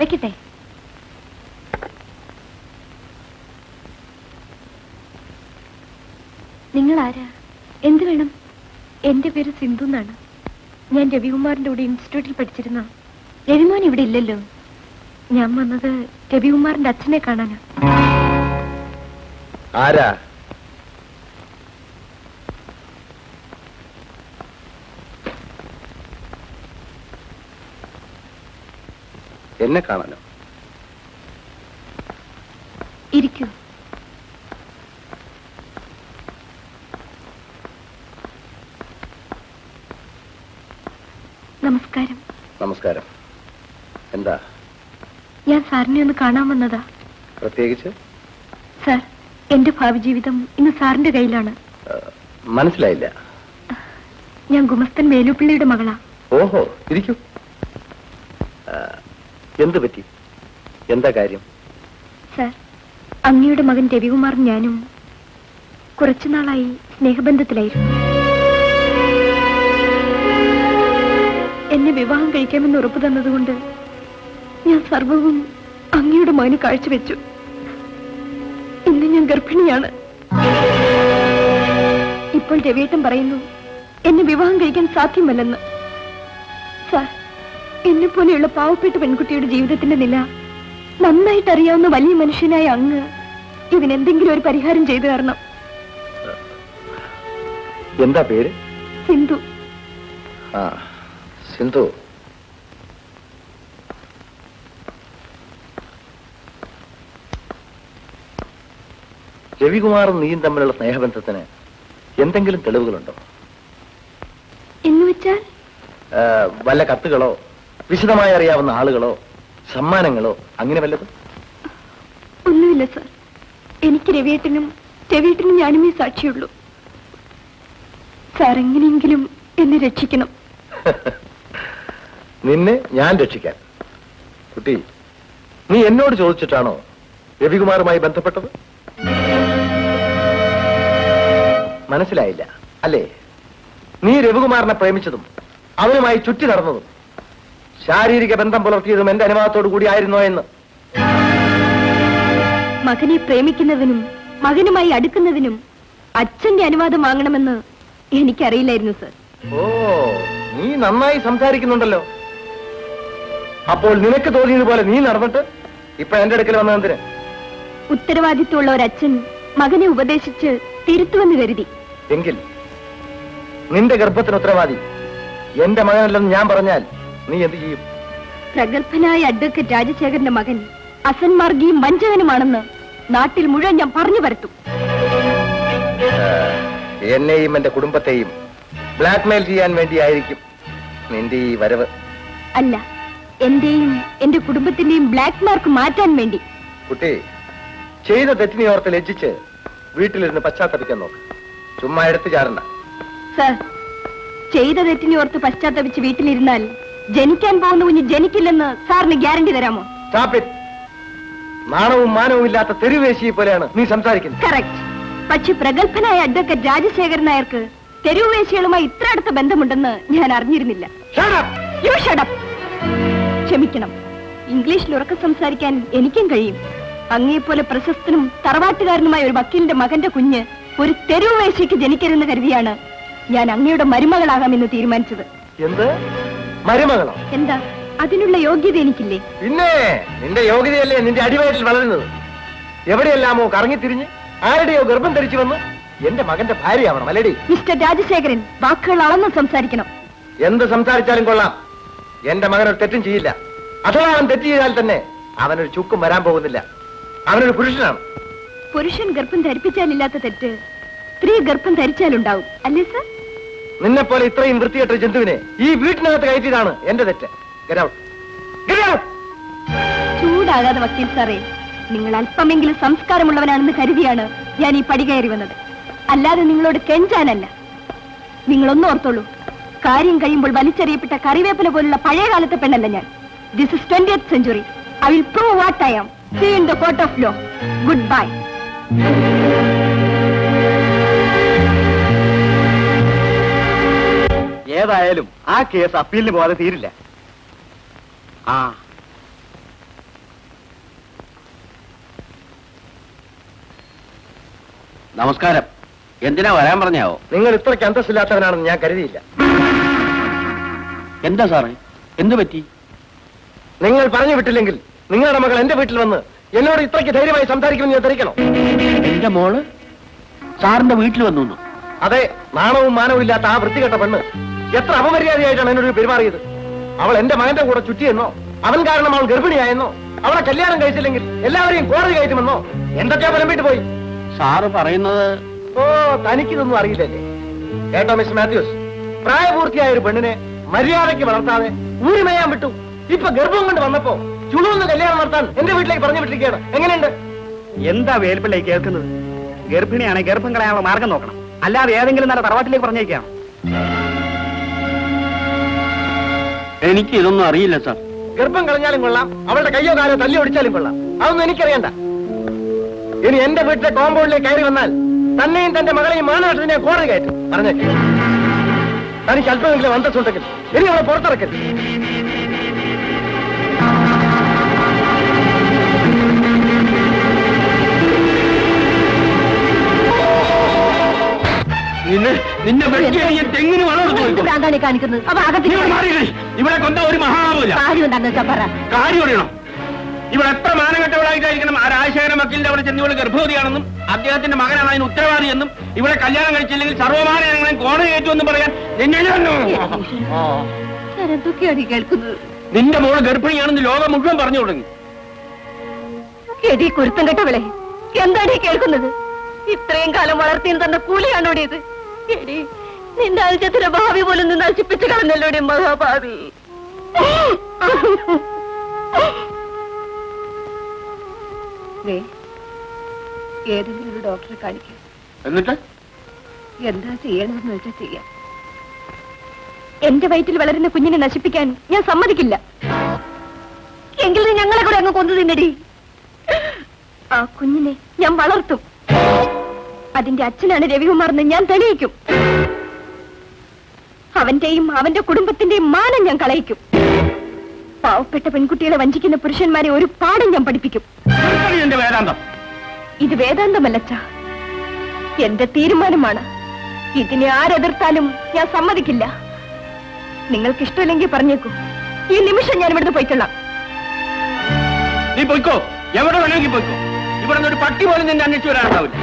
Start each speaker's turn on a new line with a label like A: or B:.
A: വെക്കട്ടെ. നിങ്ങൾ ആരാ? എന്ത് വേണം? എന്റെ പേര് സിന്ധു എന്നാണ്. ഞാൻ രവികുമാറിന്റെ കൂടെ ഇൻസ്റ്റിറ്റ്യൂട്ടിൽ പഠിച്ചിരുന്ന. രവിമോൻ ഇവിടെ ഇല്ലല്ലോ. ഞാൻ വന്നത് രവികുമാറിന്റെ അച്ഛനെ കാണാനാ.
B: ആരാ? എന്നെ കാണാനോ?
A: ഇരിക്കൂ. നമസ്കാരം.
B: നമസ്കാരം. എന്താ?
A: ഞാൻ സാറിനെ ഒന്ന് കാണാൻ വന്നതാ.
B: പ്രത്യേകിച്ച്?
A: സാർ, എന്റെ ഭാവി ജീവിതം ഇന്ന് സാറിന്റെ കയ്യിലാണ്.
B: മനസ്സിലായില്ല.
A: ഞാൻ ഗുമസ്തൻ വേലുപ്പിള്ളിയുടെ മകളാ.
B: ഓഹോ, ഇരിക്കൂ. എന്ത് പറ്റി? എന്താ കാര്യം?
A: സാർ, അങ്ങയുടെ മകൻ രവികുമാറും ഞാനും കുറച്ചുനാളായി സ്നേഹബന്ധത്തിലായിരുന്നു. എന്നെ വിവാഹം കഴിക്കാമെന്ന് ഉറപ്പു തന്നതുകൊണ്ട് ഞാൻ സർവവും അങ്ങയുടെ മകന് കാഴ്ചവെച്ചു. ഇന്ന് ഞാൻ ഗർഭിണിയാണ്. ഇപ്പോൾ രവിയേട്ടൻ പറയുന്നു എന്നെ വിവാഹം കഴിക്കാൻ സാധ്യമല്ലെന്ന്. സാർ, എന്നെ പോലെയുള്ള പാവപ്പെട്ട പെൺകുട്ടിയുടെ ജീവിതത്തിന്റെ നില നന്നായിട്ട് അറിയാവുന്ന വലിയ മനുഷ്യനായ അങ്ങ് ഇതിനെന്തെങ്കിലും ഒരു പരിഹാരം ചെയ്തു തരണം.
B: എന്താ പേര്?
A: സിന്ധു.
B: സിന്ധു, രവികുമാറും നീയും തമ്മിലുള്ള സ്നേഹബന്ധത്തിന് എന്തെങ്കിലും തെളിവുകളുണ്ടോ?
A: എന്ന് വെച്ചാൽ?
B: വല്ല കത്തുകളോ, വിശദമായി അറിയാവുന്ന ആളുകളോ, സമ്മാനങ്ങളോ, അങ്ങനെ വല്ലതും?
A: ഒന്നുമില്ല സാർ. എനിക്ക് രവിയേട്ടനും ഞാനുമേ സാക്ഷിയുള്ളൂ. സാർ എങ്ങനെയെങ്കിലും എന്നെ രക്ഷിക്കണം.
B: നിന്നെ ഞാൻ രക്ഷിക്കാൻ? കുട്ടി, നീ എന്നോട് ചോദിച്ചിട്ടാണോ രവികുമാറുമായി ബന്ധപ്പെട്ടത്? മനസ്സിലായില്ല അല്ലേ? നീ രവികുമാറിനെ പ്രേമിച്ചതും അവനുമായി ചുറ്റി നടന്നതും ശാരീരിക ബന്ധം പുലർത്തിയതും എന്റെ അനുവാദത്തോടു കൂടി ആയിരുന്നോ എന്ന്?
A: മകനെ പ്രേമിക്കുന്നതിനും മകനുമായി അടുക്കുന്നതിനും അച്ഛന്റെ അനുവാദം വാങ്ങണമെന്ന് എനിക്കറിയില്ലായിരുന്നു സർ.
B: ഓ, നീ നന്നായി സംസാരിക്കുന്നുണ്ടല്ലോ. അപ്പോൾ നിനക്ക് തോന്നിയതുപോലെ നീ നടന്നിട്ട് ഇപ്പൊ എന്റെ അടുക്കൽ വന്നതെന്തിന്?
A: ഉത്തരവാദിത്വമുള്ള ഒരച്ഛൻ മകനെ ഉപദേശിച്ച് തിരുത്തുവെന്ന് കരുതി.
B: എങ്കിൽ നിന്റെ ഗർഭത്തിന് ഉത്തരവാദി എന്റെ മകനല്ലെന്ന് ഞാൻ പറഞ്ഞാൽ നീ എന്ത് ചെയ്യും?
A: പ്രഗത്ഭനായ അഡ്വക്കേറ്റ് രാജശേഖരന്റെ മകൻ അസന്മാർഗിയും വഞ്ചകനുമാണെന്ന് നാട്ടിൽ മുഴുവൻ ഞാൻ പറഞ്ഞു പരത്തും.
B: എന്നെയും എന്റെ കുടുംബത്തെയും ബ്ലാക്ക്മെയിൽ ചെയ്യാൻ വേണ്ടിയായിരിക്കും നിന്റെ ഈ വരവ്.
A: അല്ല, എന്റെയും എന്റെ കുടുംബത്തിന്റെയും ബ്ലാക്ക് മാർക്ക് മാറ്റാൻ വേണ്ടി.
B: കുട്ടി, ചെയ്ത തെറ്റിനെ ഓർത്ത് ലജ്ജിച്ച് വീട്ടിലിരുന്ന് പശ്ചാത്തപിക്കാൻ നോക്ക്. ചുമ്മാ എടുത്തു ചാടണ്ട.
A: സർ, ചെയ്ത തെറ്റിനെ ഓർത്ത് പശ്ചാത്തപിച്ച് വീട്ടിലിരുന്നാൽ ജനിക്കാൻ പോകുന്ന കുഞ്ഞ് ജനിക്കില്ലെന്ന് സാറിന് ഗ്യാരണ്ടി തരാമോ?
B: നാണവും മാനവും ഇല്ലാത്ത തെരുവേശിയെ പോലെയാണ് നീ സംസാരിക്കുന്നത്.
A: കറക്റ്റ്. പക്ഷെ പ്രഗത്ഭനായ അഡ്വക്കേറ്റ് രാജശേഖരൻ നായർക്ക് തെരുവേശികളുമായി ഇത്ര അടുത്ത ബന്ധമുണ്ടെന്ന് ഞാൻ അറിഞ്ഞിരുന്നില്ല. You shut up. ക്ഷമിക്കണം, ഇംഗ്ലീഷിൽ ഉറക്കെ സംസാരിക്കാൻ എനിക്കും കഴിയും. അങ്ങേപ്പോലെ പ്രശസ്തനും തറവാട്ടുകാരനുമായ ഒരു വക്കീലിന്റെ മകന്റെ കുഞ്ഞ് ഒരു തെരുവേശിക്ക് ജനിക്കരുതെന്ന് കരുതിയാണ് ഞാൻ അങ്ങയുടെ മരുമകളാകാമെന്ന് തീരുമാനിച്ചത്.
B: എന്ത് മരുമകളോ?
A: എന്താ, അതിനുള്ള യോഗ്യത എനിക്കില്ലേ?
B: പിന്നെ നിന്റെ യോഗ്യതയല്ലേ നിന്റെ അടിവയറ്റിൽ വളരുന്നത്. എവിടെയെല്ലാമോ കറങ്ങിത്തിരിഞ്ഞ് ആരുടെയോ ഗർഭം ധരിച്ചു വന്ന് എന്റെ മകന്റെ ഭാര്യയാവണം അല്ലേടി?
A: മിസ്റ്റർ രാജശേഖരൻ, വാക്കുകൾ അളന്ന് സംസാരിക്കണം.
B: എന്ത് സംസാരിച്ചാലും കൊള്ളാം. എന്റെ മകനൊരു തെറ്റും ചെയ്യില്ല. അഥവാ അവൻ തെറ്റ് ചെയ്താൽ തന്നെ അവനൊരു ചുക്കും വരാൻ പോകുന്നില്ല. അവനൊരു പുരുഷനാണ്.
A: പുരുഷൻ ഗർഭം ധരിപ്പിച്ചാലില്ലാത്ത തെറ്റ് സ്ത്രീ ഗർഭം ധരിച്ചാലുണ്ടാവും, അല്ലേ സർ?
B: നിന്നെ പോലെ ഇത്രയും വൃത്തികെട്ട ജന്തുവിനെ ഈ വീട്ടിനകത്ത് കയറ്റിയതാണ് എന്റെ തെറ്റ്.
A: ചൂടാകാതെ വക്കീൽ സാറേ, നിങ്ങൾ അല്പമെങ്കിലും സംസ്കാരമുള്ളവനാണെന്ന് കരുതിയാണ് ഞാൻ ഈ പടി കയറി വന്നത്, അല്ലാതെ നിങ്ങളോട് കെഞ്ചാനല്ല. നിങ്ങളൊന്നും ഓർത്തോളൂ, കാര്യം കഴിയുമ്പോൾ വലിച്ചെറിയപ്പെട്ട കറിവേപ്പില പോലുള്ള പഴയ കാലത്തെ പെണ്ണല്ല ഞാൻ. This is 20th century. I will prove what I am. See you in the court of law. Goodbye.
B: ഏതായാലും ആ കേസ് അപ്പീലിന് പോകാതെ തീരില്ല.
C: നമസ്കാരം. എന്തിനാ വരാൻ പറഞ്ഞാവോ?
B: നിങ്ങൾ ഇത്രയ്ക്ക് അന്തസ്സില്ലാത്തവനാണെന്ന് ഞാൻ കരുതിയില്ല.
C: എന്താ സാറേ, എന്തു പറ്റി?
B: നിങ്ങൾ പറഞ്ഞു വിട്ടില്ലെങ്കിൽ നിങ്ങളുടെ മകൾ എന്റെ വീട്ടിൽ വന്ന് എന്നോട് ഇത്രയ്ക്ക് ധൈര്യമായി സംസാരിക്കുമെന്ന് ഞാൻ ധരിക്കണോ?
C: എന്റെ മോള് സാറിന്റെ വീട്ടിൽ വന്നു?
B: അതെ, നാണവും മാനവും ഇല്ലാത്ത ആ വൃത്തികെട്ട പെണ്ണ് എത്ര അപമര്യാദയായിട്ടാണ് എന്നോട് പെരുമാറിയത്. അവൾ എന്റെ മകന്റെ കൂടെ ചുറ്റിയെന്നോ, അവൻ കാരണം അവൾ ഗർഭിണിയായെന്നോ, അവളെ കല്യാണം കഴിച്ചില്ലെങ്കിൽ എല്ലാവരെയും കോടതി കയറ്റുമെന്നോ എന്തൊക്കെയാ പുലമ്പിട്ട് പോയി.
C: സാറ് പറയുന്നത്?
B: ഓ, തനിക്കിതൊന്നും അറിയില്ലല്ലേ. കേട്ടോ മിസ്റ്റർ മാത്യൂസ്, പ്രായപൂർത്തിയായ ഒരു പെണ്ണിനെ മര്യാദയ്ക്ക് വളർത്താതെ ഊരിമയാൻ വിട്ടു. ഇപ്പൊ ഗർഭം കൊണ്ട് വന്നപ്പോ ചുളുവെന്ന് കല്യാണം നടത്താൻ എന്റെ വീട്ടിലേക്ക് പറഞ്ഞു വിട്ടിരിക്കുകയാണ്. എങ്ങനെയുണ്ട്?
D: എന്താ വേൽപ്പിള്ളേ കേൾക്കുന്നത്? ഗർഭിണിയാണെങ്കിൽ ഗർഭം കളയാനുള്ള മാർഗം നോക്കണം, അല്ലാതെ ഏതെങ്കിലും നല്ല തറവാട്ടിലേക്ക് പറഞ്ഞേക്കാം.
C: എനിക്ക് ഇതൊന്നും അറിയില്ല സാർ.
B: ഗർഭം കളഞ്ഞാലും കൊള്ളാം, അവളുടെ കയ്യോ കാലോ തല്ലി ഒടിച്ചാലും കൊള്ളാം, അതൊന്നും എനിക്കറിയണ്ട. ഇനി എന്റെ വീട്ടിലെ കോമ്പൗണ്ടിലേക്ക് കയറി വന്നാൽ തന്നെയും തന്റെ മകളെയും മാനനഷ്ടത്തിനെ കോടതി കയറ്റും. പറഞ്ഞേക്കെ, തനിക്ക് അല്പമെങ്കിലും അന്തസ്സുണ്ടെങ്കിൽ ഇനി അവളെ പുറത്തിറക്കരുത്.
C: നിന്നെ തെങ്ങിന്
A: ഭ്രാന്താണ് കാണിക്കുന്നത്.
C: ഇവിടെ കൊണ്ട ഒരു മഹാപൂജ
A: കാര്യം എന്താണെന്ന് വെച്ചാ പറ.
C: കാര്യം അറിയണം. ഇവിടെ എത്ര മാനഘട്ടങ്ങളായിട്ടായിരിക്കണം ആ രാജശേഖരൻ വക്കീലിന്റെ അവിടെ ചെന്ന് ഇവിടെ ഗർഭവതിയാണെന്നും അദ്ദേഹത്തിന്റെ മകനാണ് അതിന് ഉത്തരവാദിയെന്നും ഇവിടെ കല്യാണം കഴിച്ചില്ലെങ്കിൽ സർവ്വമാനങ്ങളെയും കോടതി കയറ്റുമെന്നും പറയാൻ
A: എന്തൊക്കെയാണ് കേൾക്കുന്നത്?
C: നിന്റെ മോള് ഗർഭിണിയാണെന്ന് ലോകം മുഴുവൻ പറഞ്ഞു തുടങ്ങി.
A: എടി കുരുത്തം കെട്ടവളെ, എന്താണ് കേൾക്കുന്നത്? ഇത്രയും കാലം വളർത്തിയും തന്ന കൂലിയാണോടിയത്? എടി, നിന്റെ അൽജത്തിന്റെ ഭാവി പോലും നിന്ന് നശിപ്പിച്ചു കളഞ്ഞല്ലോടി മഹാഭാവി. ഏതെങ്കിലും ഒരു ഡോക്ടറെ കാണിക്കുക.
C: എന്നിട്ട്
A: എന്താ ചെയ്യണമെന്ന് വെച്ചാൽ ചെയ്യാം. എന്റെ വയറ്റിൽ വളരുന്ന കുഞ്ഞിനെ നശിപ്പിക്കാൻ ഞാൻ സമ്മതിക്കില്ല. എങ്കിലും ഞങ്ങളെ കൂടെ അങ്ങ് കൊന്നു തിന്നടി. ആ കുഞ്ഞിനെ ഞാൻ വളർത്തും. അതിന്റെ അച്ഛനാണ് രവികുമാർന്ന് ഞാൻ തെളിയിക്കും. അവന്റെയും അവന്റെ കുടുംബത്തിന്റെയും മാനം ഞാൻ കളയിക്കും. പാവപ്പെട്ട പെൺകുട്ടികളെ വഞ്ചിക്കുന്ന പുരുഷന്മാരെ ഒരു പാഠം ഞാൻ പഠിപ്പിക്കും. ഇത് വേദാന്തമല്ലച്ചാ, എന്റെ തീരുമാനമാണ്. ഇതിനെ ആരെതിർത്താലും ഞാൻ സമ്മതിക്കില്ല. നിങ്ങൾക്ക് ഇഷ്ടമില്ലെങ്കിൽ പറഞ്ഞേക്കൂ. ഈ നിമിഷം ഞാൻ ഇവിടുന്ന് പോയിക്കൊള്ളാം.
C: നീ പോയിക്കോ, എവിടെ വേണമെങ്കിൽ പോയിക്കോ. ഇവിടെ ഒരു പട്ടി പോലും നിന്നെ അന്വേഷിച്ചു വരാനുണ്ടാവില്ല.